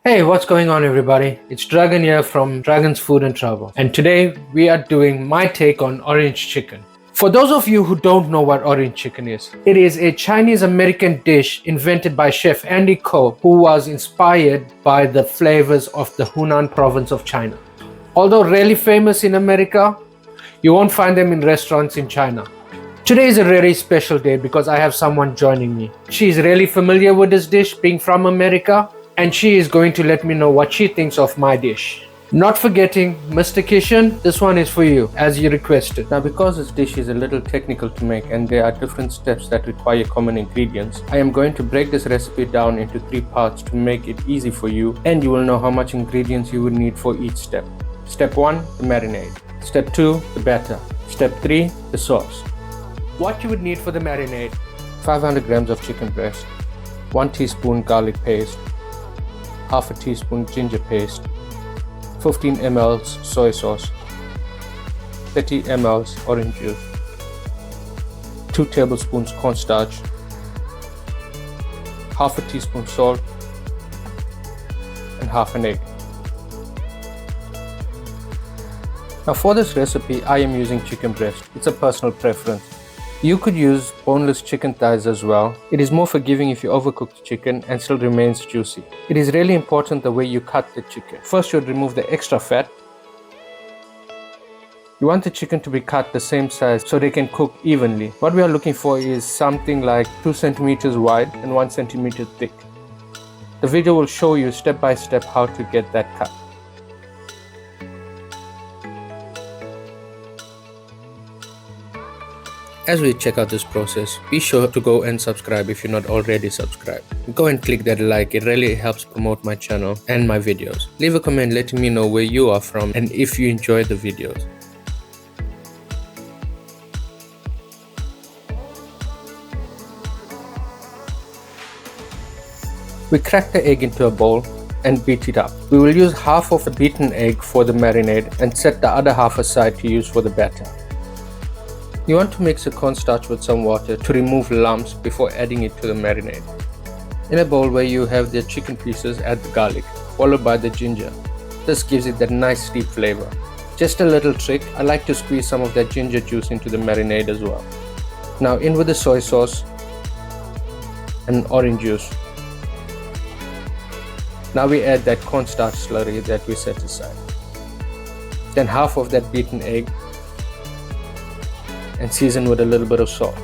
Hey, what's going on everybody? It's Dragon here from Dragon's Food and Travel, and today we are doing my take on orange chicken. For those of you who don't know what orange chicken is, it is a Chinese American dish invented by Chef Andy Ko, who was inspired by the flavors of the Hunan province of China. Although rarely famous in America, you won't find them in restaurants in China. Today is a really special day because I have someone joining me. She's really familiar with this dish, being from America, and she is going to let me know what she thinks of my dish. Not forgetting, Mr. Kishan, this one is for you, as you requested. Now, because this dish is a little technical to make and there are different steps that require common ingredients, I am going to break this recipe down into 3 parts to make it easy for you, and you will know how much ingredients you would need for each step. Step 1, the marinade. Step 2, the batter. Step 3, the sauce. What you would need for the marinade: 500 grams of chicken breast, 1 teaspoon garlic paste, half a teaspoon ginger paste, 15 ml soy sauce, 30 ml orange juice, 2 tablespoons cornstarch, half a teaspoon salt, and half an egg. Now for this recipe, I am using chicken breast. It's a personal preference. You could use boneless chicken thighs as well. It is more forgiving if you overcook the chicken and still remains juicy. It is really important the way you cut the chicken. First, you would remove the extra fat. You want the chicken to be cut the same size so they can cook evenly. What we are looking for is something like 2 centimeters wide and 1 centimeter thick. The video will show you step by step how to get that cut. As we check out this process, be sure to go and subscribe if you're not already subscribed. Go and click that like, it really helps promote my channel and my videos. Leave a comment letting me know where you are from and if you enjoy the videos. We crack the egg into a bowl and beat it up. We will use half of the beaten egg for the marinade and set the other half aside to use for the batter. You want to mix the cornstarch with some water to remove lumps before adding it to the marinade. In a bowl where you have the chicken pieces, add the garlic, followed by the ginger. This gives it that nice deep flavor. Just a little trick, I like to squeeze some of that ginger juice into the marinade as well. Now in with the soy sauce and orange juice. Now we add that cornstarch slurry that we set aside. Then half of that beaten egg, and season with a little bit of salt.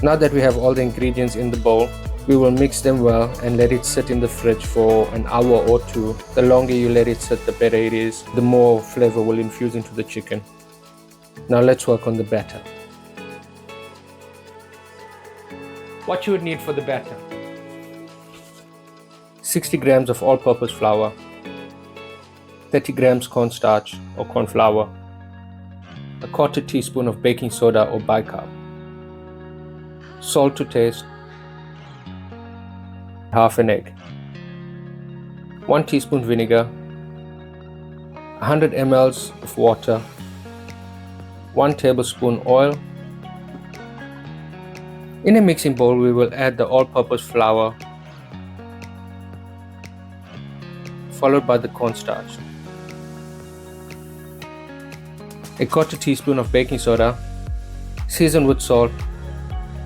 Now that we have all the ingredients in the bowl, we will mix them well and let it sit in the fridge for an hour or 2. The longer you let it sit, the better it is, the more flavor will infuse into the chicken. Now let's work on the batter. What you would need for the batter: 60 grams of all-purpose flour, 30 grams cornstarch or corn flour, a 1/4 teaspoon of baking soda or bicarb, salt to taste, half an egg, 1 teaspoon vinegar, 100 ml of water, 1 tablespoon oil. In a mixing bowl, we will add the all-purpose flour, followed by the cornstarch, a 1/4 teaspoon of baking soda, season with salt.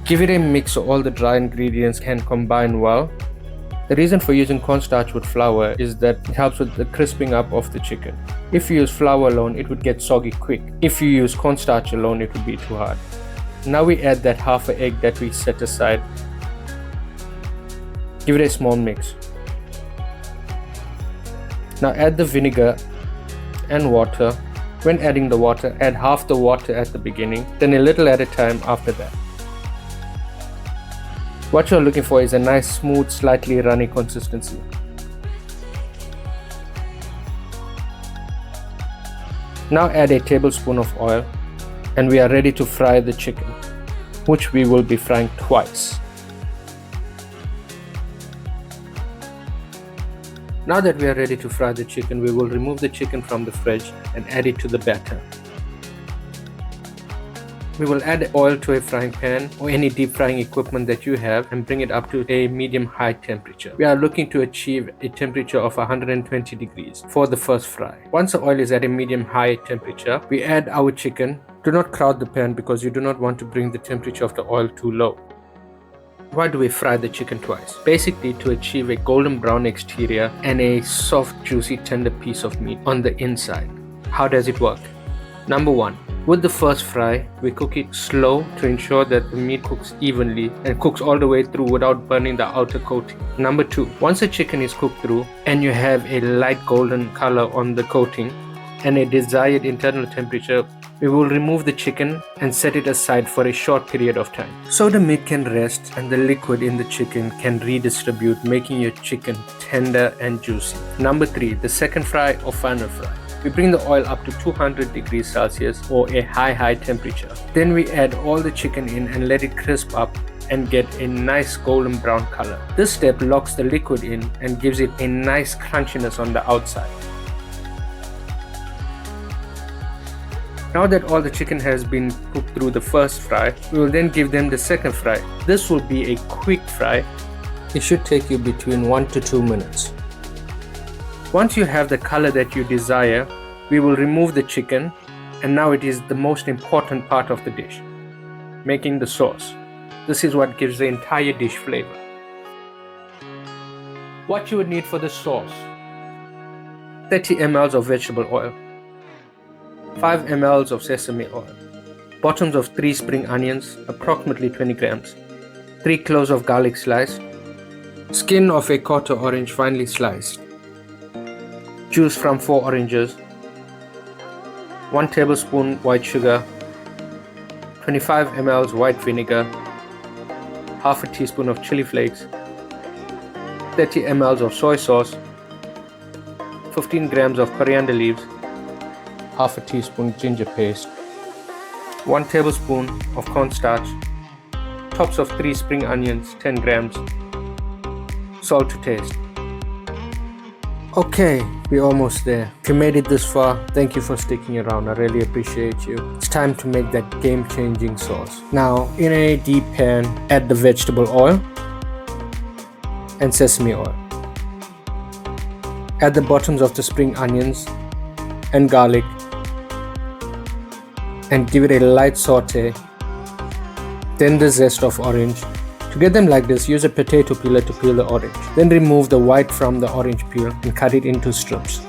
Give it a mix so all the dry ingredients can combine well. The reason for using cornstarch with flour is that it helps with the crisping up of the chicken. If you use flour alone, it would get soggy quick. If you use cornstarch alone, it would be too hard. Now we add that half an egg that we set aside. Give it a small mix. Now add the vinegar and water. When adding the water, add half the water at the beginning, then a little at a time after that. What you're looking for is a nice, smooth, slightly runny consistency. Now add a tablespoon of oil and we are ready to fry the chicken, which we will be frying twice. Now that we are ready to fry the chicken, we will remove the chicken from the fridge and add it to the batter. We will add oil to a frying pan or any deep frying equipment that you have and bring it up to a medium-high temperature. We are looking to achieve a temperature of 120 degrees for the first fry. Once the oil is at a medium-high temperature, we add our chicken. Do not crowd the pan because you do not want to bring the temperature of the oil too low. Why do we fry the chicken twice? Basically to achieve a golden brown exterior and a soft, juicy, tender piece of meat on the inside. How does it work? Number 1. With the first fry, we cook it slow to ensure that the meat cooks evenly and cooks all the way through without burning the outer coating. Number 2. Once the chicken is cooked through and you have a light golden color on the coating and a desired internal temperature, we will remove the chicken and set it aside for a short period of time, so the meat can rest and the liquid in the chicken can redistribute, making your chicken tender and juicy. Number 3. The second fry or final fry. We bring the oil up to 200 degrees Celsius or a high temperature. Then we add all the chicken in and let it crisp up and get a nice golden brown color. This step locks the liquid in and gives it a nice crunchiness on the outside. Now that all the chicken has been cooked through the first fry, we will then give them the second fry. This will be a quick fry. It should take you between 1 to 2 minutes. Once you have the color that you desire, we will remove the chicken, and now it is the most important part of the dish, making the sauce. This is what gives the entire dish flavor. What you would need for the sauce: 30 ml of vegetable oil, 5 ml of sesame oil, bottoms of 3 spring onions, approximately 20 grams, 3 cloves of garlic sliced, skin of a quarter orange finely sliced, juice from 4 oranges, 1 tablespoon white sugar, 25 ml white vinegar, half a teaspoon of chili flakes, 30 ml of soy sauce, 15 grams of coriander leaves, half a teaspoon ginger paste, 1 tablespoon of cornstarch, tops of 3 spring onions, 10 grams, salt to taste. Okay, we're almost there. If you made it this far, thank you for sticking around. I really appreciate you. It's time to make that game-changing sauce. Now, in a deep pan, add the vegetable oil and sesame oil. Add the bottoms of the spring onions and garlic and give it a light saute. Then the zest of orange. To get them like this, use a potato peeler to peel the orange. Then remove the white from the orange peel and cut it into strips.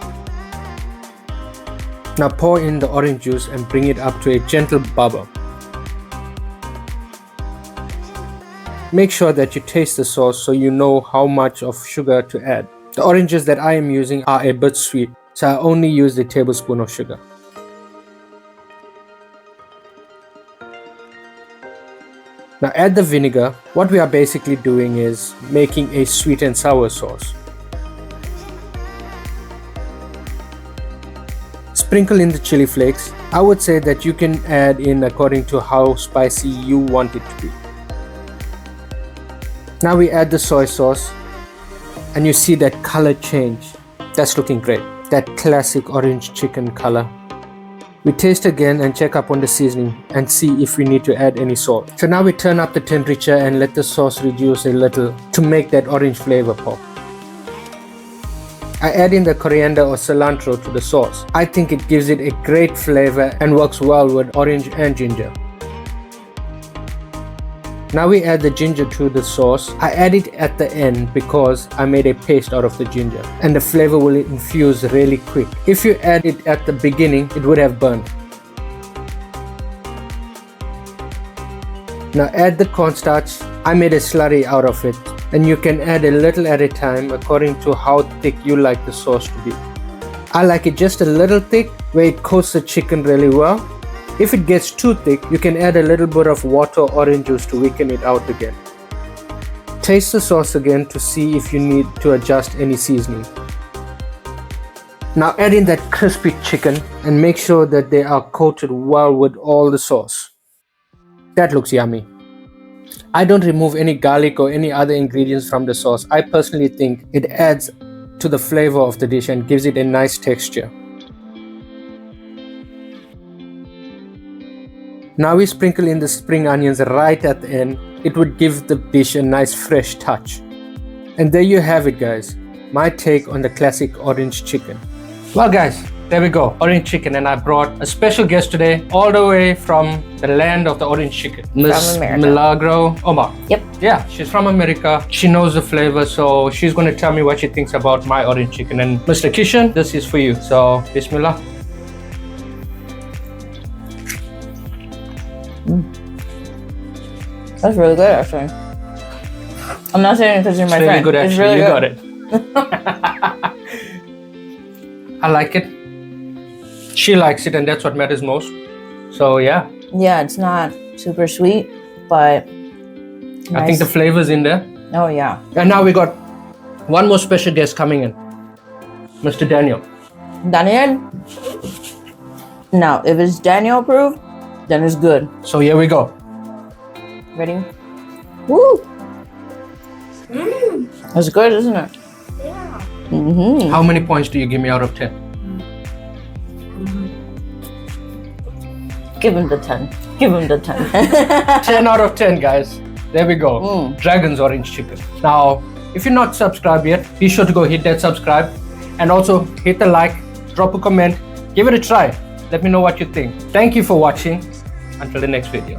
Now pour in the orange juice and bring it up to a gentle bubble. Make sure that you taste the sauce so you know how much of sugar to add. The oranges that I am using are a bit sweet, so I only used a tablespoon of sugar. Now add the vinegar. What we are basically doing is making a sweet and sour sauce. Sprinkle in the chili flakes. I would say that you can add in according to how spicy you want it to be. Now we add the soy sauce and you see that color change. That's looking great. That classic orange chicken color. We taste again and check up on the seasoning and see if we need to add any salt. So now we turn up the temperature and let the sauce reduce a little to make that orange flavor pop. I add in the coriander or cilantro to the sauce. I think it gives it a great flavor and works well with orange and ginger. Now we add the ginger to the sauce. I add it at the end because I made a paste out of the ginger and the flavor will infuse really quick. If you add it at the beginning, it would have burned. Now add the cornstarch. I made a slurry out of it and you can add a little at a time according to how thick you like the sauce to be. I like it just a little thick where it coats the chicken really well. If it gets too thick, you can add a little bit of water or orange juice to weaken it out again. Taste the sauce again to see if you need to adjust any seasoning. Now add in that crispy chicken and make sure that they are coated well with all the sauce. That looks yummy. I don't remove any garlic or any other ingredients from the sauce. I personally think it adds to the flavor of the dish and gives it a nice texture. Now we sprinkle in the spring onions right at the end. It would give the dish a nice fresh touch. And there you have it, guys. My take on the classic orange chicken. Well, guys, there we go, orange chicken, and I brought a special guest today, all the way from the land of the orange chicken, Miss Milagro Omar. Yep. Yeah, she's from America. She knows the flavor, so she's going to tell me what she thinks about my orange chicken. And Mr. Kishan, this is for you. So, Bismillah. That's really good, actually. I'm not saying it because you're my It's really friend. good, It's actually. really You good. got it. I like it. She likes it, and that's what matters most. So, yeah. Yeah, it's not super sweet, but nice. I think the flavor's in there. Oh, yeah. And now we got one more special guest coming in, Mr. Daniel. Daniel? Now, if it's Daniel approved, then it's good. So here we go. Ready? Woo! That's good, isn't it? Yeah. How many points do you give me out of 10? Give him the 10. Give him the 10. 10 out of 10, guys. There we go. Dragon's orange chicken. Now, if you're not subscribed yet, be sure to go hit that subscribe. And also hit the like, drop a comment, give it a try. Let me know what you think. Thank you for watching. Until the next video.